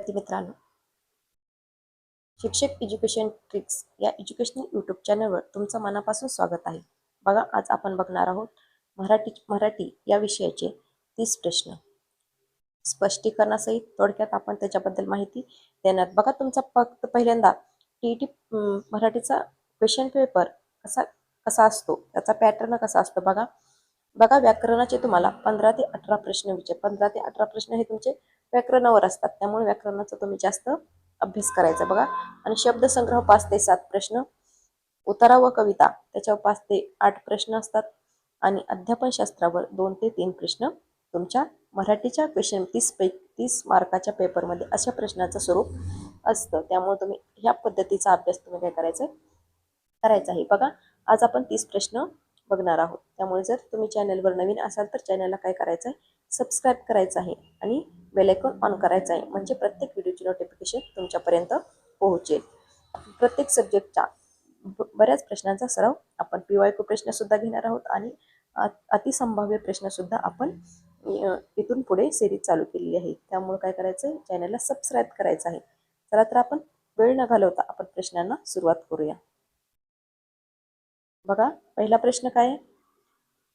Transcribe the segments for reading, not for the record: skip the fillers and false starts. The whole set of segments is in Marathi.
विद्यार्थी मित्रांनो, शिक्षक एज्युकेशन ट्रिक्स या एज्युकेशनल यूट्यूब चॅनलवर तुमचं मनापासून स्वागत आहे. बघा, आज आपण बघणार आहोत मराठी या विषयाचे 30 प्रश्न स्पष्टीकरणासहित. थोडक्यात आपण त्याच्याबद्दल माहिती देणार. बघा, तुमचा फक्त पहिल्यांदा टीईटी मराठीचा क्वेश्चन पेपर कसा कसा असतो, त्याचा पॅटर्न कसा असतो बघा. व्याकरणाचे तुम्हाला 15 ते 18 प्रश्न 15 ते 18 प्रश्न हे तुमचे व्याकरणावर असतात. त्यामुळे व्याकरणाचा तुम्ही जास्त अभ्यास करायचा बघा. आणि शब्दसंग्रह 5 ते 7 प्रश्न, उतारा व कविता त्याच्यावर 5 ते 8 प्रश्न असतात. आणि अध्यापनशास्त्रावर 2 ते 3 प्रश्न तुमच्या मराठीच्या क्वेश्चन 30 मार्काच्या पेपरमध्ये अशा प्रश्नाचं स्वरूप असतं. त्यामुळे तुम्ही ह्या पद्धतीचा अभ्यास तुम्ही काय करायचा आहे. बघा, आज आपण 30 प्रश्न बघणार आहोत. त्यामुळे जर तुम्ही चॅनलवर नवीन असाल तर चॅनलला काय करायचं आहे, सबस्क्राईब करायचं आहे आणि बेल आयकॉन ऑन करायचा आहे, म्हणजे प्रत्येक व्हिडिओची नोटिफिकेशन तुमच्यापर्यंत पोहोचेल. प्रत्येक सब्जेक्टच्या बऱ्याच प्रश्नांचा सराव आपण PYQ प्रश्न सुद्धा घेणार आहोत आणि अतिसंभाव्य प्रश्न सुद्धा आपण इथून पुढे सिरीज चालू केलेली आहे. त्यामुळे काय करायचं आहे, चॅनलला सबस्क्राईब करायचं आहे. चला तर आपण वेळ न घालवता आपण प्रश्नांना सुरुवात करूया. बघा, पहिला प्रश्न काय आहे,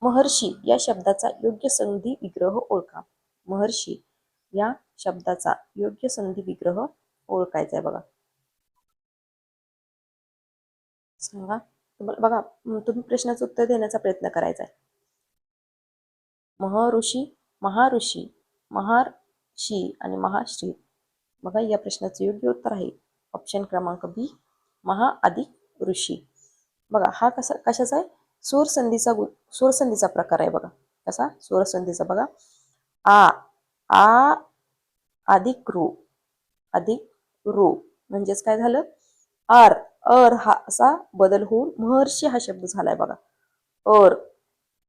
महर्षी या शब्दाचा योग्य संधी विग्रह ओळखा. महर्षी या शब्दाचा योग्य संधी विग्रह ओळखायचा आहे. बघा, सांगा तुम्हाला. बघा, तुम्ही प्रश्नाचं उत्तर देण्याचा प्रयत्न करायचा आहे. महऋषी, महाऋषी, महार्षी आणि महाश्री. बघा, या प्रश्नाचं योग्य उत्तर आहे ऑप्शन क्रमांक बी, महा अधिक ऋषी. बघा, हा कशाचा आहे, सूरसंधीचा प्रकार आहे. बघा, कसा सूरसंधीचा. बघा, आ अधिक रू म्हणजेच काय झालं, अर हा असा बदल होऊन महर्षी हा शब्द झालाय. बघा,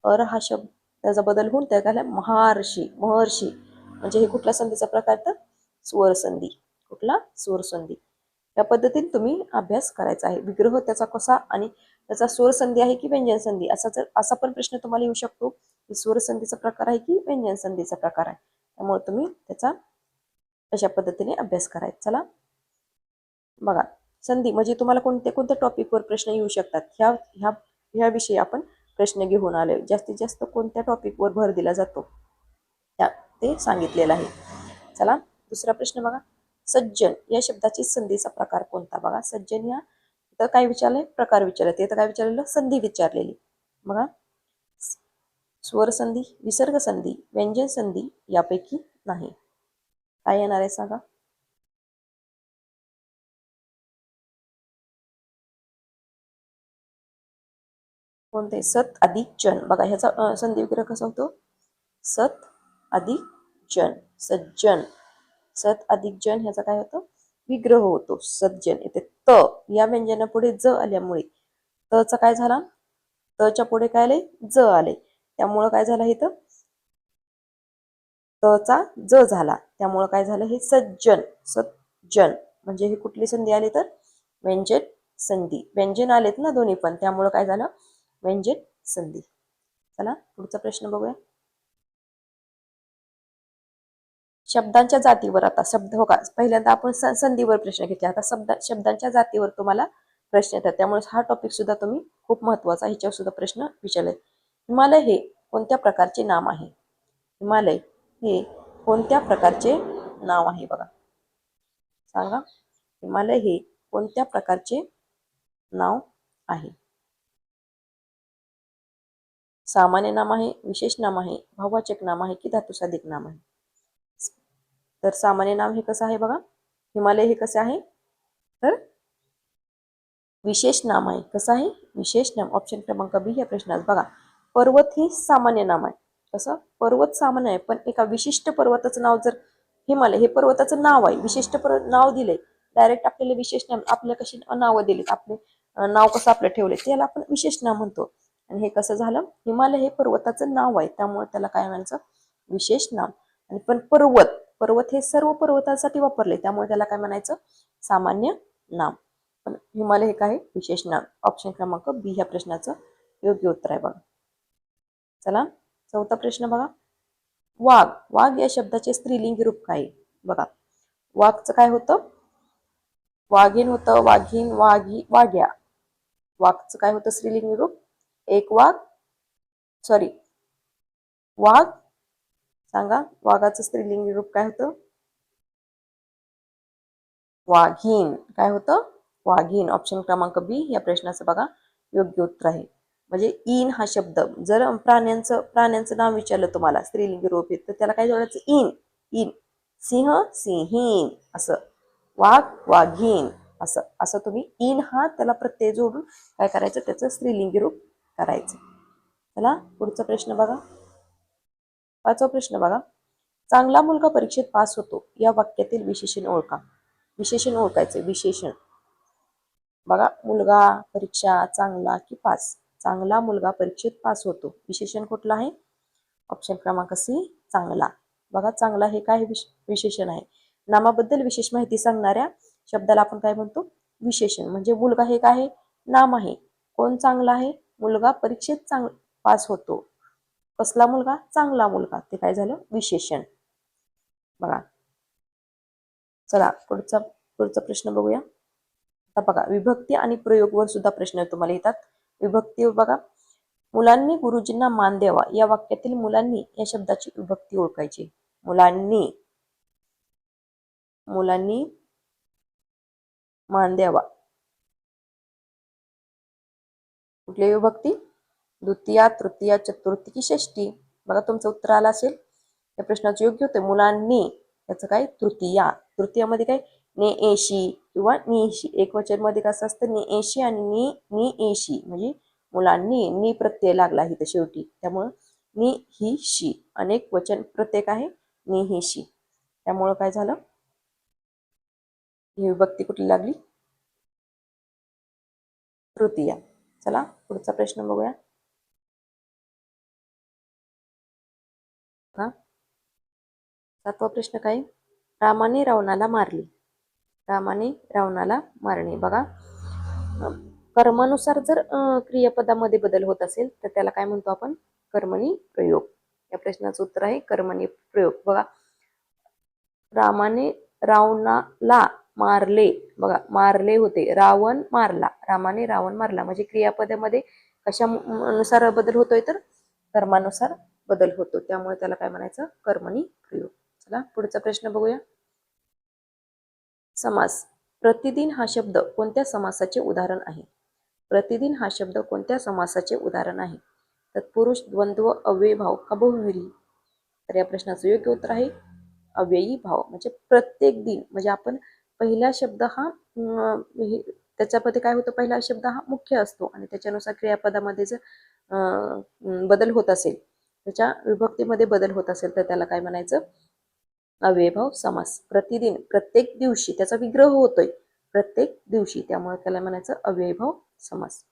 अर हा शब्द त्याचा बदल होऊन त्या झाला महर्षी. म्हणजे हे कुठल्या संधीचा प्रकार, तर स्वरसंधी. कुठला, स्वरसंधी. या पद्धतीने तुम्ही अभ्यास करायचा आहे. विग्रह त्याचा कसा आणि त्याचा स्वरसंधी आहे की व्यंजन संधी, असा पण प्रश्न तुम्हाला येऊ शकतो की स्वरसंधीचा प्रकार आहे की व्यंजन संधीचा प्रकार आहे. त्यामुळे तुम्ही त्याचा अशा पद्धतीने अभ्यास करायचा. चला बघा, संधी म्हणजे तुम्हाला कोणत्या टॉपिकवर प्रश्न येऊ शकतात, ह्या विषयी आपण प्रश्न घेऊन आले. जास्तीत जास्त कोणत्या टॉपिकवर भर दिला जातो ते सांगितलेलं आहे. चला दुसरा प्रश्न बघा, सज्जन या शब्दाची संधीचा प्रकार कोणता. बघा, सज्जन या तर काय विचारलंय, प्रकार विचारले, ते तर काय विचारलेलं, संधी विचारलेली. बघा, स्वर संधी, विसर्ग संधी, व्यंजन संधी यापैकी नाही. काय येणार आहे सांगा. कोणते, सत अधिक जन. बघा, ह्याचा संधी विग्रह कसा होतो, सत अधिक जन, सज्जन. सत अधिक जन ह्याचा काय होतो, विग्रह होतो सज्जन. येते त या व्यंजना पुढे ज आल्यामुळे तचा काय झाला, तच्या पुढे काय आले, ज आले. त्यामुळं काय झालं, इथं तचा ज झाला. त्यामुळं काय झालं, हे सज्जन म्हणजे हे कुठली संधी आली, तर व्यंजन संधी. व्यंजन आलेत ना दोन्ही पण, त्यामुळं काय झालं, व्यंजन संधी. चला पुढचा प्रश्न बघूया. शब्दांच्या जातीवर, आता शब्द हो का, पहिल्यांदा आपण संधीवर प्रश्न घेतला, आता शब्दांच्या जातीवर तुम्हाला प्रश्न येतात. त्यामुळे हा टॉपिक सुद्धा तुम्ही खूप महत्वाचा, ह्याच्यावर सुद्धा प्रश्न विचारले. हिमालय हे कोणत्या प्रकारचे नाम आहे. हिमालय हे कोणत्या प्रकारचे नाव आहे. बघा, सांगा, हिमालय हे कोणत्या प्रकारचे नाव आहे. सामान्य नाम आहे, विशेष नाम आहे, भाववाचक नाम आहे की धातुसाधिक नाम आहे. तर सामान्य नाम हे कसं आहे. बघा, हिमालय हे कसं आहे, तर विशेष नाम आहे. कसं आहे, विशेष नाम. ऑप्शन क्रमांक बी या प्रश्नात. बघा, पर्वत हे सामान्य नाम आहे. कसं, पर्वत सामान्य आहे, पण एका विशिष्ट पर्वताचं नाव जर हिमालय हे पर्वताचं नाव आहे, विशिष्ट नाव दिले, डायरेक्ट आपल्याला विशेष नाम, आपल्या कशी नावं दिलीत, आपले नाव कसं आपलं ठेवले, त्याला आपण विशेष नाम म्हणतो. आणि हे कसं झालं, हिमालय हे पर्वताचं नाव आहे, त्यामुळे त्याला काय म्हणायचं, विशेष नाम. आणि पण पर्वत हे सर्व पर्वतांसाठी वापरले, त्यामुळे त्याला काय म्हणायचं, सामान्य नाम. पण हिमालय हे काय, विशेष नाम. ऑप्शन क्रमांक बी ह्या प्रश्नाचं योग्य उत्तर आहे. बघा, चला चौथा प्रश्न बघा, वाघ या शब्दाचे स्त्रीलिंगी रूप काय. बघा, वाघचं काय होतं? वाघीण होतं, वाघीण, वाघी, वाघ्या. वाघचं काय होतं स्त्रीलिंगी रूप? एक वाघ, सॉरी, वाघ. सांगा, वाघाचं स्त्रीलिंगी रूप काय होतं? वाघीण. काय होतं? वाघीण. ऑप्शन क्रमांक बी या प्रश्नाचं बघा योग्य उत्तर आहे. म्हणजे इन हा शब्द जर प्राण्यांचं नाव विचारलं तुम्हाला स्त्रीलिंगी रूप येत तर त्याला काय जोडायचं? इन. इन. सिंह, सिंहीण असं. वाघ, वाघीण असं असं तुम्ही इन हा त्याला प्रत्यय जोडून काय करायचं? त्याचं स्त्रीलिंगी रूप करायचं. चला पुढचा प्रश्न बघा. 5वा प्रश्न बघा. चांगला मुलगा परीक्षेत पास होतो या वाक्यातील विशेषण ओळखा. विशेषण ओळखायचे. विशेषण बघा, मुलगा, परीक्षा, चांगला की पास. चांगला मुलगा परीक्षेत पास होतो. विशेषण कुठलं आहे? ऑप्शन क्रमांक सी, चांगला. बघा, चांगला हे काय विशेषण आहे? नामाबद्दल विशेष माहिती सांगणाऱ्या शब्दाला आपण काय म्हणतो? विशेषण. म्हणजे मुलगा हे काय आहे? नाम आहे. कोण चांगला आहे? मुलगा परीक्षेत पास होतो. कसला मुलगा? चांगला मुलगा. ते काय झालं? विशेषण. बघा, चला पुढचा प्रश्न बघूया. आता बघा, विभक्ती आणि प्रयोगवर सुद्धा प्रश्न तुम्हाला येतात. विभक्ती बघा, मुलांनी गुरुजींना मान द्यावा या वाक्यातील मुलांनी या शब्दाची विभक्ती ओळखायची. मुलांनी मान द्यावा. कुठली विभक्ती? द्वितीया, तृतीया, चतुर्थी की षष्टी? बघा, तुमचं उत्तर आलं असेल. या प्रश्नाचं योग्य होते मुलांनी. याचं काय? तृतीया. तृतीयामध्ये काय? नेएशी किंवा निएशी. एकवचन मध्ये कसं असतं? नेएशी आणि निएशी. म्हणजे मुलांनी नि प्रत्यय लागला इथं शेवटी, त्यामुळं नि ही शी. अनेक वचन प्रत्येक आहे नि ही शी. त्यामुळं काय झालं? ही विभक्ती कुठली लागली? तृतीया. चला पुढचा प्रश्न बघूया. 7वा प्रश्न काय? रामाने रावणाला मारले. रामाने रावणाला मारणे. बघा, कर्मानुसार जर क्रियापदामध्ये बदल होत असेल तर त्याला काय म्हणतो आपण? कर्मणी प्रयोग. या प्रश्नाचं उत्तर आहे कर्मणी प्रयोग. बघा, रामाने रावणाला मारले. बघा, मारले होते. रावण मारला. रामाने रावण मारला. म्हणजे क्रियापदामध्ये कशानुसार बदल होतोय? तर कर्मानुसार बदल होतो. त्यामुळे त्याला काय म्हणायचं? कर्मणी प्रयोग. चला पुढचा प्रश्न बघूया. समास. प्रतिदिन हा शब्द कोणत्या समासाचे उदाहरण आहे? प्रतिदिन हा शब्द कोणत्या समासाचे उदाहरण आहे? तत्पुरुष, द्वंद्व, अव्ययी भाव का बहुव्रीही? तर या प्रश्नाचं योग्य उत्तर आहे अव्ययी भाव. म्हणजे प्रत्येक दिन. म्हणजे आपण पहिला शब्द हा त्याच्यामध्ये काय होतं? पहिला शब्द हा मुख्य असतो आणि त्याच्यानुसार क्रियापदामध्ये जर बदल होत असेल, त्याच्या विभक्तीमध्ये बदल होत असेल तर त्याला काय म्हणायचं? अव्ययीभाव समास. प्रतिदिन, प्रत्येक दिवशी त्याचा विग्रह होतोय प्रत्येक दिवशी, त्यामुळे त्याला म्हणायचं अव्ययीभाव समास.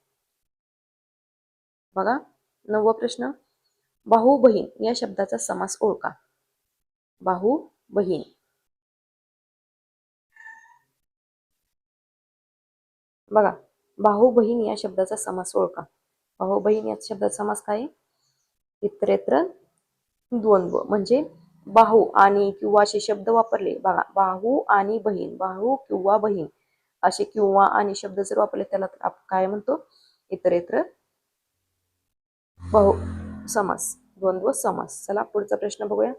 बघा, 9वा प्रश्न. भाऊ बहीण या शब्दाचा समास ओळखा. भाऊ बहीण. बघा, भाऊ बहीण या शब्दाचा समास ओळखा. भाऊ बहीण या शब्दाचा समास काय? इतरेत्र द्वंद्व. म्हणजे भाऊ आणि किंवा असे शब्द वापरले. बघा, भाऊ आणि बहीण, भाऊ किंवा बहीण असे किंवा आणि शब्द जर वापरले त्याला आपण काय म्हणतो? इतरेत्र बहु समास, द्वंद्व समास. चला पुढचा प्रश्न बघूया.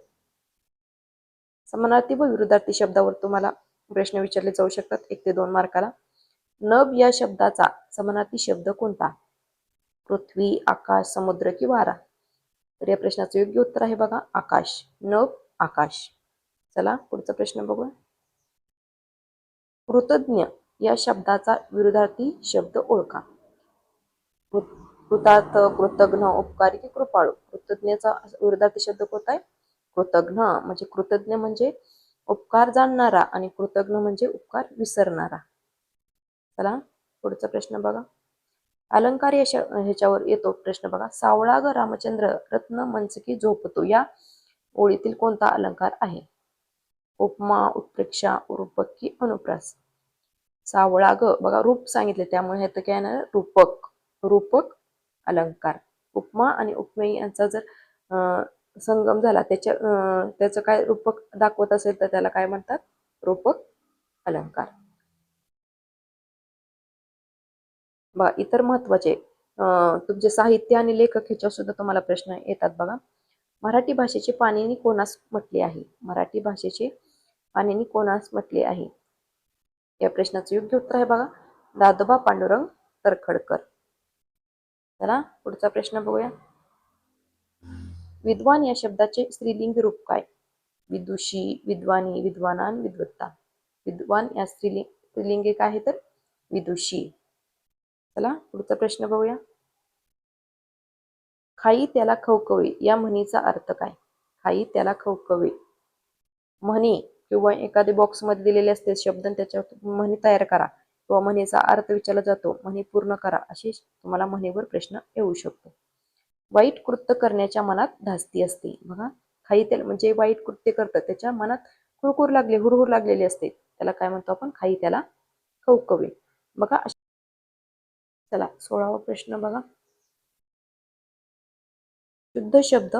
समानार्थी व विरुद्धार्थी शब्दावर तुम्हाला प्रश्न विचारले जाऊ शकतात 1 ते 2 मार्काला. नभ या शब्दाचा समानार्थी शब्द कोणता? पृथ्वी, आकाश, समुद्र की वारा? तर या प्रश्नाचं योग्य उत्तर आहे बघा आकाश. नभ, आकाश. चला पुढचा प्रश्न बघूया. कृतज्ञ या शब्दाचा विरुद्धार्थी शब्द ओळखा. कृतार्थ, कृतज्ञ, उपकारी की कृपाळू? कृतज्ञचा विरुद्धार्थी शब्द कोणता आहे? कृतज्ञ. म्हणजे कृतज्ञ म्हणजे उपकार जाणणारा आणि कृतज्ञ म्हणजे उपकार विसरणारा. चला पुढचा प्रश्न बघा. अलंकार या ह्याच्यावर येतो प्रश्न बघा. सावळा ग रामचंद्र रत्न मंचकी झोपतो या ओळीतील कोणता अलंकार आहे? उपमा, उत्प्रेक्षा, रूपक की अनुप्रास? सावळा ग, बघा रूप सांगितले त्यामुळे हे तर काय येणार? रूपक. रूपक अलंकार. उपमा आणि उपमेय यांचा जर संगम झाला त्याचं काय रूपक दाखवत असेल तर त्याला काय म्हणतात? रूपक अलंकार. बघा इतर महत्वाचे तुमचे साहित्य आणि लेखक ह्याच्यावर सुद्धा तुम्हाला प्रश्न येतात बघा. मराठी भाषेचे पाणिनी कोणास म्हटले आहे? मराठी भाषेचे पाणिनी कोणास म्हटले आहे? या प्रश्नाचं योग्य उत्तर आहे बघा दादोबा पांडुरंग तर्खडकर. चला पुढचा प्रश्न बघूया. विद्वान या शब्दाचे स्त्रीलिंगी रूप काय? विदुषी, विद्वानी, विद्वानान, विद्वत्ता. विद्वान या स्त्रीलिंगी काय आहे तर विदुषी. चला पुढचा प्रश्न बघूया. खाई त्याला खवखवे या म्हणीचा अर्थ काय? खाई त्याला खवखवे. म्हणी किंवा एखाद्या बॉक्समध्ये दिलेले असते शब्द त्याच्यावर म्हणी तयार करा किंवा म्हणीचा अर्थ विचारला जातो, म्हणी पूर्ण करा, असे तुम्हाला म्हणीवर प्रश्न येऊ शकतो. वाईट कृत्य करण्याच्या मनात धास्ती असते. बघा खाई त्याला म्हणजे वाईट कृत्य करतं त्याच्या मनात हुरहुर लागले हुरहुर लागलेली असते, त्याला काय म्हणतो आपण? खाई त्याला खवखवे. बघा चला 16वा प्रश्न बघा. शुद्ध शब्द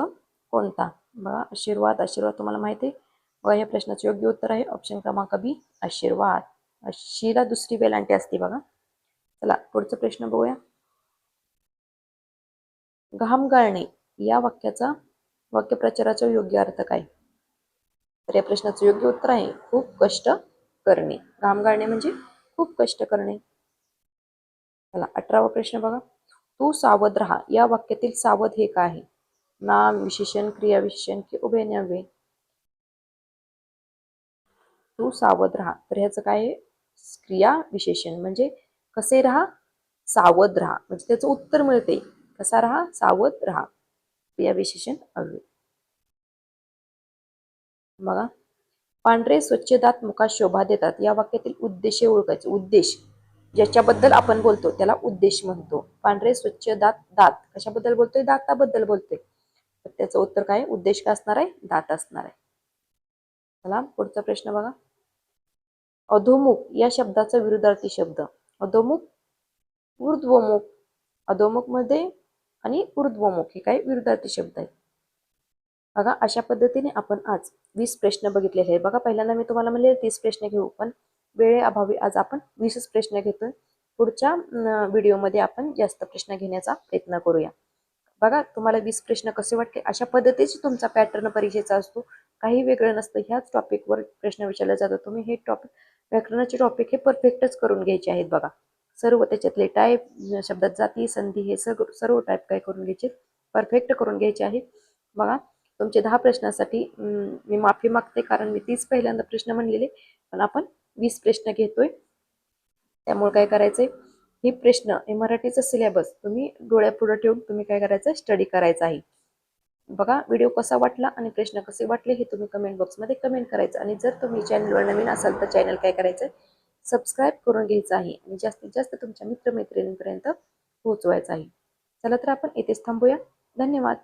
कोणता? बघा आशीर्वाद. आशीर्वाद तुम्हाला माहिती आहे. बघा या प्रश्नाचे योग्य उत्तर आहे ऑप्शन क्रमांक बी आशीर्वाद. शीला दुसरी वेलांटी असते बघा. चला पुढचा प्रश्न बघूया. घाम गाळणे या वाक्याचा वाक्यप्रचाराचा योग्य अर्थ काय? तर या प्रश्नाचं योग्य उत्तर आहे खूप कष्ट करणे. घाम गाळणे म्हणजे खूप कष्ट करणे. चला 18वा प्रश्न बघा. तू सावध राहा या वाक्यातील सावध हे काय आहे? नाम, विशेषण, क्रियाविशेषण की उभय नव्हे? तू सावध राहा तर ह्याचं काय आहे? क्रिया विशेषण. म्हणजे कसे राहा? सावध राहा. म्हणजे त्याचं उत्तर मिळते कसा राहा? सावध राहा. क्रिया विशेषण अव्यय. बघा पांढरे स्वच्छ दात मुखात शोभा देतात या वाक्यातील उद्देश ओळखायचे. उद्देश ज्याच्याबद्दल आपण बोलतो त्याला उद्देश म्हणतो. पांढरे स्वच्छ दात. दात कशाबद्दल बोलतोय? दाताबद्दल बोलतोय. तर त्याचं उत्तर काय? उद्देश काय असणार आहे? दात असणार आहे. चला पुढचा प्रश्न बघा. अधोमुख या शब्दाचा विरुद्धार्थी शब्द. अधोमुख, ऊर्ध्वमुख. अधोमुख मध्ये आणि ऊर्ध्वमुख हे काही विरुद्धार्थी शब्द आहेत. बघा अशा पद्धतीने आपण आज 20 प्रश्न बघितलेले आहे. बघा पहिल्यांदा मी तुम्हाला म्हणले 30 प्रश्न घेऊ, पण वेळेअभावी आज आपण 20 प्रश्न घेतोय. पुढच्या व्हिडिओमध्ये आपण जास्त प्रश्न घेण्याचा प्रयत्न करूया. बघा तुम्हाला 20 प्रश्न कसे वाटते? अशा पद्धतीचे तुमचा पॅटर्न परीक्षेचा असतो. काही वेगळं नसतं. ह्याच टॉपिकवर प्रश्न विचारले जातात. तुम्ही हे टॉपिक व्याकरणाचे टॉपिक हे परफेक्टच करून घ्यायचे आहेत. बघा सर्व त्याच्यातले टाईप, शब्दात जाती, संधी हे सर्व टाईप काय करून घ्यायचे? परफेक्ट करून घ्यायचे आहेत. बघा तुमचे 10 प्रश्नासाठी मी माफी मागते कारण मी 30 पहिल्यांदा प्रश्न म्हणलेले, पण आपण 20 प्रश्न घेतोय. त्यामुळे काय करायचंय? हे प्रश्न हे मराठीचा सिलेबस तुम्ही डोळ्यापुढे ठेवून तुम्ही काय करायचं? स्टडी करायचं आहे. बघा व्हिडिओ कसा वाटला आणि प्रश्न कसे वाटले हे तुम्ही कमेंट बॉक्समध्ये कमेंट करायचं. आणि जर तुम्ही चॅनलवर नवीन असाल तर चॅनल काय करायचं? सबस्क्राईब करून घ्यायचं आहे आणि जास्तीत जास्त तुमच्या मित्रमैत्रिणींपर्यंत पोहोचवायचं आहे. चला तर आपण इथेच थांबूया. धन्यवाद.